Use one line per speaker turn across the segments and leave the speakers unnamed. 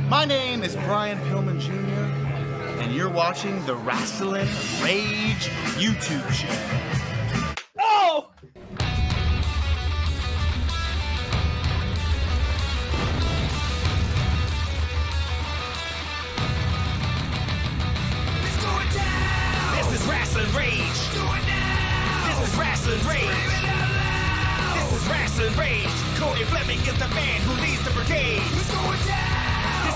My name is Brian Pillman Jr., and you're watching the Rasslin Rage YouTube show. Oh!
It's going down! This is Rasslin Rage! It's going down! This is Rasslin Rage! Scream it out loud! This is Rasslin Rage! Cody Fleming is the man who leads the brigade! It's going down!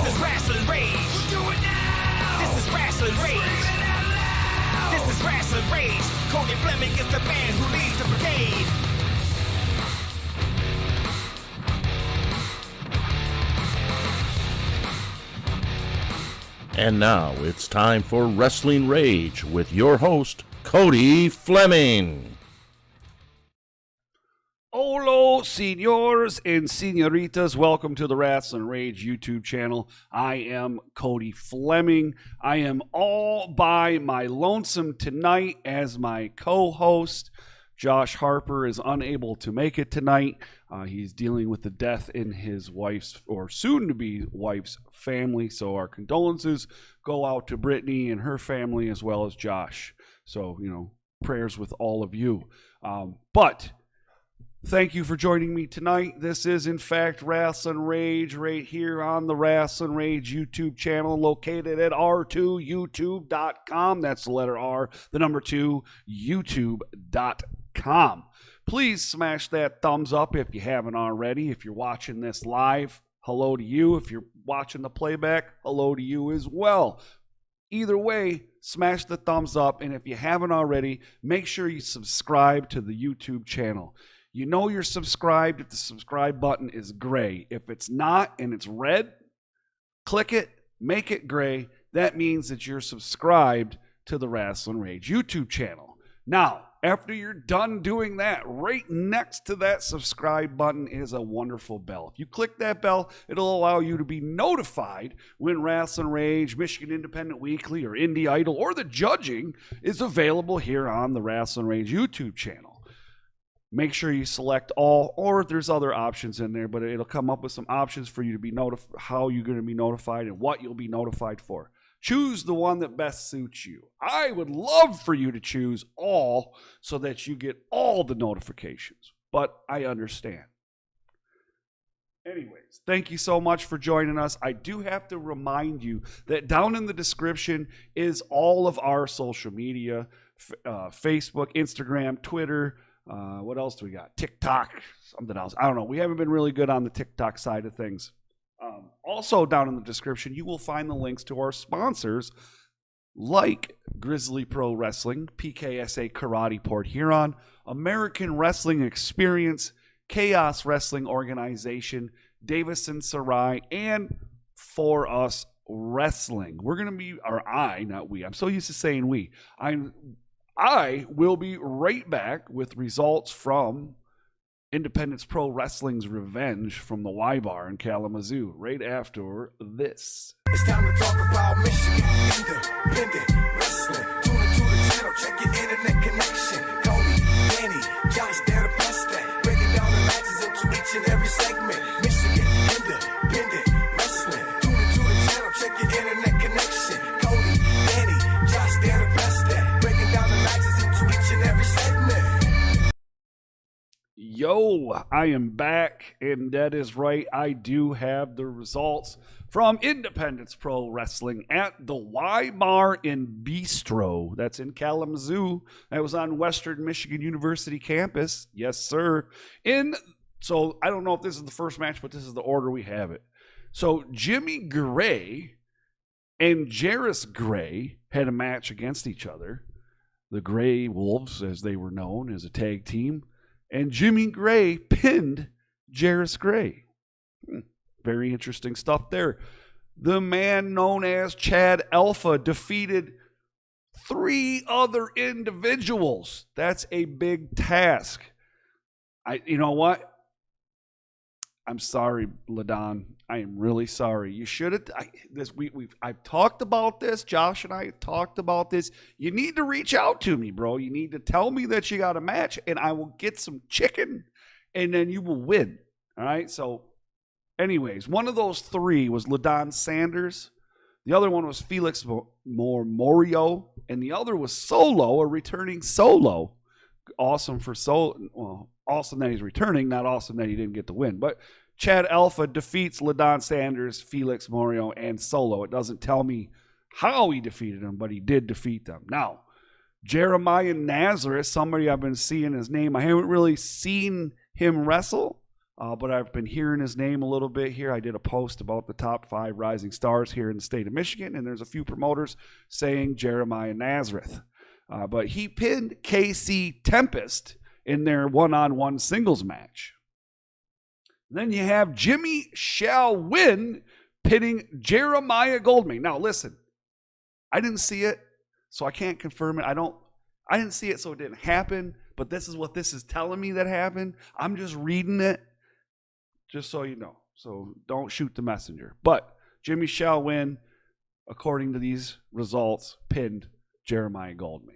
This is Rasslin Rage! We'll do it now! This is Rasslin Rage! Scream it out loud! This is Rasslin Rage! Cody Fleming is the man who leads the brigade!
And now it's time for Rasslin Rage with your host, Cody Fleming.
Hola, senors and senoritas. Welcome to the Rasslin Rage YouTube channel. I am Cody Fleming. I am all by my lonesome tonight as my co-host. Josh Harper is unable to make it tonight. He's dealing with the death in his wife's, or soon-to-be wife's, family. So our condolences go out to Brittany and her family as well as Josh. So, prayers with all of you. But thank you for joining me tonight. This is, in fact, Rasslin Rage right here on the Rasslin Rage YouTube channel located at r2youtube.com. That's the letter R, the number 2, youtube.com. Please smash that thumbs up if you haven't already. If you're watching this live, hello to you. If you're watching the playback, hello to you as well. Either way, smash the thumbs up. And if you haven't already, make sure you subscribe to the YouTube channel. You know you're subscribed if the subscribe button is gray. If it's not and it's red, click it, make it gray. That means that you're subscribed to the Rasslin Rage YouTube channel. Now, after you're done doing that, right next to that subscribe button is a wonderful bell. If you click that bell, it'll allow you to be notified when Rasslin Rage, Michigan Independent Weekly, or Indie Idol, or the judging is available here on the Rasslin Rage YouTube channel. Make sure you select all, or there's other options in there, but it'll come up with some options for you to be notified, how you're going to be notified and what you'll be notified for. Choose the one that best suits you. I would love for you to choose all so that you get all the notifications, but I understand. Anyways, thank you so much for joining us. I do have to remind you that down in the description is all of our social media, Facebook, Instagram, Twitter. What else do we got? TikTok, something else. I don't know. We haven't been really good on the TikTok side of things. Also down in the description, you will find the links to our sponsors like Grizzly Pro Wrestling, PKSA Karate Port Huron, American Wrestling Experience, Kaos Wrestling Organization, Davison Sarai, and For Us Wrestling. We're going to be, or I, not we. I'm so used to saying we. I will be right back with results from Independence Pro Wrestling's revenge from the Y-Bar in Kalamazoo right after this.
It's time to talk about Michigan Independent Wrestling. Tune into the channel, check your internet connection. Cody, Danny, Josh, they're the best at breaking down the matches into each and every segment. Michigan Independent Wrestling. Tune into the channel, check your internet connection. Cody, Danny, Josh, they're the best at breaking down the matches into each and every segment.
Yo, I am back, and that is right. I do have the results from Independence Pro Wrestling at the Y-Bar in Bistro. That's in Kalamazoo. That was on Western Michigan University campus. Yes, sir. So I don't know if this is the first match, but this is the order we have it. So Jimmy Gray and Jairus Gray had a match against each other. The Gray Wolves, as they were known, as a tag team. And Jimmy Gray pinned Jairus Gray. Very interesting stuff there. The man known as Chad Alpha defeated 3 other individuals. That's a big task. You know what? I'm sorry, LaDon. I am really sorry. You should have. I've talked about this. Josh and I have talked about this. You need to reach out to me, bro. You need to tell me that you got a match, and I will get some chicken, and then you will win. All right. So Anyways, one of those three was LaDon Sanders. The other one was Felix Morio. And the other was Solo, a returning Solo. Awesome for Solo. Well, awesome that he's returning, not awesome that he didn't get the win. But Chad Alpha defeats LaDon Sanders, Felix Morio, and Solo. It doesn't tell me how he defeated them, but he did defeat them. Now, Jeremiah Nazareth, somebody I've been seeing his name. I haven't really seen him wrestle, but I've been hearing his name a little bit here. I did a post about the top 5 rising stars here in the state of Michigan, and there's a few promoters saying Jeremiah Nazareth. But he pinned KC Tempest in their one-on-one singles match. Then you have Jimmy Shall Win pinning Jeremiah Goldman. Now, listen, I didn't see it, so I can't confirm it. I didn't see it, so it didn't happen, but this is what this is telling me that happened. I'm just reading it, just so you know. So don't shoot the messenger. But Jimmy Shall Win, according to these results, pinned Jeremiah Goldman.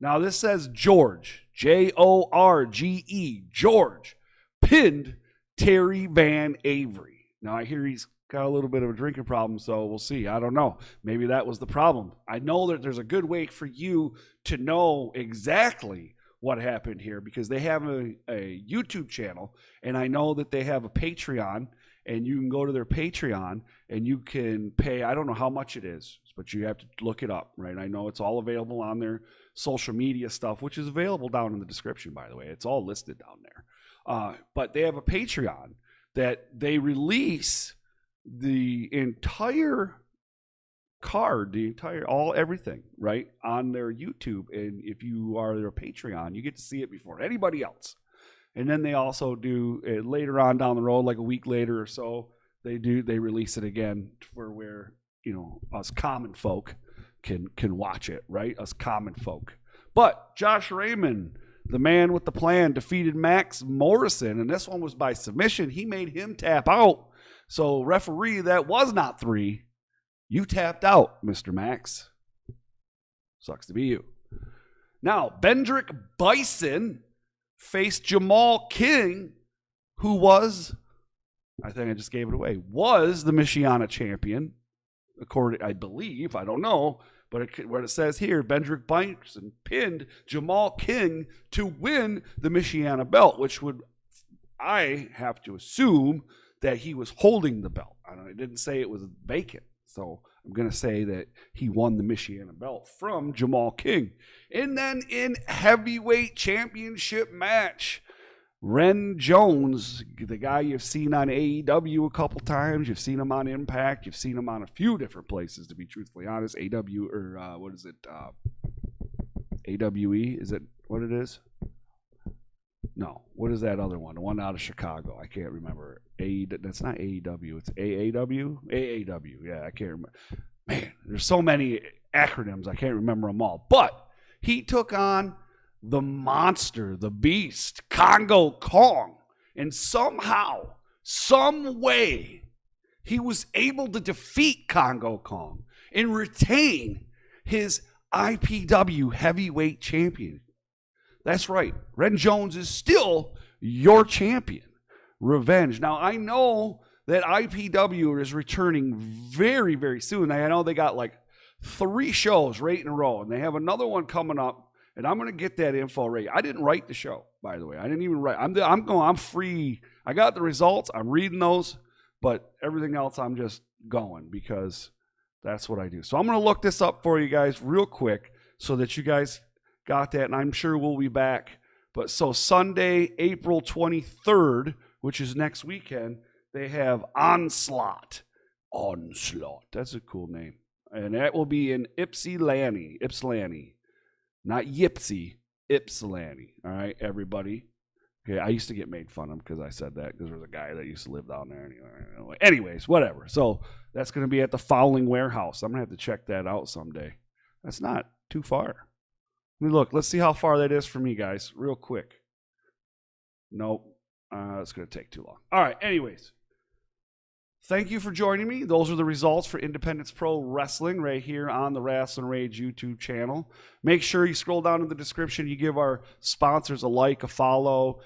Now, this says George, Jorge, George, pinned Terry Van Avery. Now, I hear he's got a little bit of a drinking problem, so we'll see. I don't know. Maybe that was the problem. I know that there's a good way for you to know exactly what happened here because they have a YouTube channel, and I know that they have a Patreon, and you can go to their Patreon, and you can pay, I don't know how much it is, but you have to look it up, right? I know it's all available on their social media stuff, which is available down in the description, by the way. It's all listed down there. But they have a Patreon that they release the entire card, everything, right, on their YouTube. And if you are their Patreon, you get to see it before anybody else. And then they also do it later on down the road, like a week later or so, they release it again for where, you know, us common folk can watch it, right? Us common folk. But Josh Raymond, the man with the plan, defeated Max Morrison, and this one was by submission. He made him tap out. So, referee, that was not 3. You tapped out, Mr. Max. Sucks to be you. Now, Bendrick Bison faced Jamal King, who was, I think I just gave it away, was the Michiana champion, according, I believe, I don't know, but what it says here, Bendrick Bison pinned Jamal King to win the Michiana belt, which would, I have to assume that he was holding the belt. It didn't say it was vacant. So I'm going to say that he won the Michiana belt from Jamal King. And then in heavyweight championship match, Ren Jones, the guy you've seen on AEW a couple times, you've seen him on Impact, you've seen him on a few different places, to be truthfully honest. AW, or what is it? AWE, is it what it is? No, what is that other one? The one out of Chicago. I can't remember. That's not AEW. It's AAW? AAW. Yeah, I can't remember. Man, there's so many acronyms. I can't remember them all. But he took on the monster, the beast, Congo Kong. And somehow, some way, he was able to defeat Congo Kong and retain his IPW heavyweight champion. That's right. Ren Jones is still your champion. Revenge. Now, I know that IPW is returning very, very soon. I know they got like 3 shows right in a row, and they have another one coming up, and I'm going to get that info right. I didn't write the show, by the way. I didn't even write. I'm free. I got the results. I'm reading those, but everything else I'm just going because that's what I do. So I'm going to look this up for you guys real quick so that you guys got that, and I'm sure we'll be back. But so Sunday, April 23rd, which is next weekend, they have Onslaught. Onslaught. That's a cool name. And that will be in Ypsilanti. Not Yipsy, Ypsilanti. All right, everybody. Okay, I used to get made fun of because I said that because there was a guy that used to live down there. Anyways, whatever. So that's going to be at the Fowling Warehouse. I'm going to have to check that out someday. That's not too far. Let me look. Let's see how far that is for me, guys, real quick. Nope. It's going to take too long. All right, anyways. thank you for joining me. Those are the results for Independence Pro Wrestling right here on the Rasslin Rage YouTube channel. Make sure you scroll down in the description. You give our sponsors a like, a follow,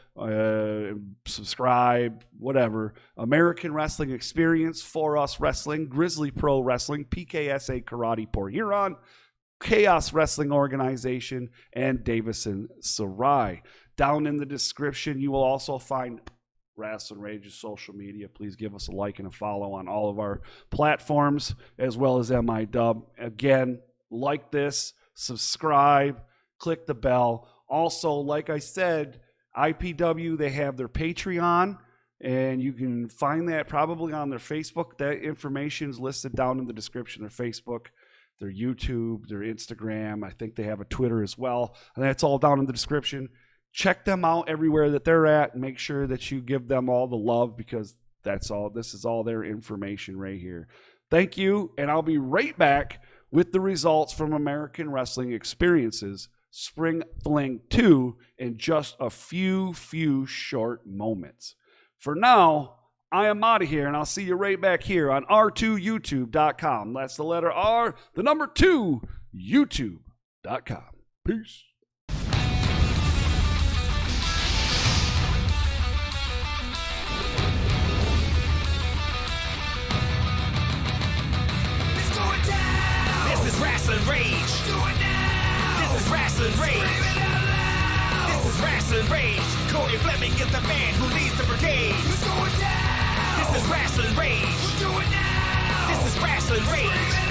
subscribe, whatever. American Wrestling Experience, For Us Wrestling, Grizzly Pro Wrestling, PKSA Karate Port Huron, Kaos Wrestling Organization, and Davison Sarai. Down in the description, you will also find Rasslin Rage's social media. Please give us a like and a follow on all of our platforms, as well as MIDub. Again, like this, subscribe, click the bell. Also, like I said, IPW, they have their Patreon, and you can find that probably on their Facebook. That information is listed down in the description. Their Facebook, their YouTube, their Instagram. I think they have a Twitter as well. And that's all down in the description. Check them out everywhere that they're at, and make sure that you give them all the love, because that's all. This is all their information right here. Thank you, and I'll be right back with the results from American Wrestling Experiences Spring Fling 2 in just a few short moments. For now, I am out of here, and I'll see you right back here on r2youtube.com. That's the letter R, the number 2, youtube.com. Peace.
This is Rasslin Rage. Do it now. This is Rasslin Rage. Scream it out loud. This is Rasslin Rage. Cody Fleming is the man who leads the brigade. Who's going down? This is Rasslin Rage. We'll do it now. This is Rasslin Rage.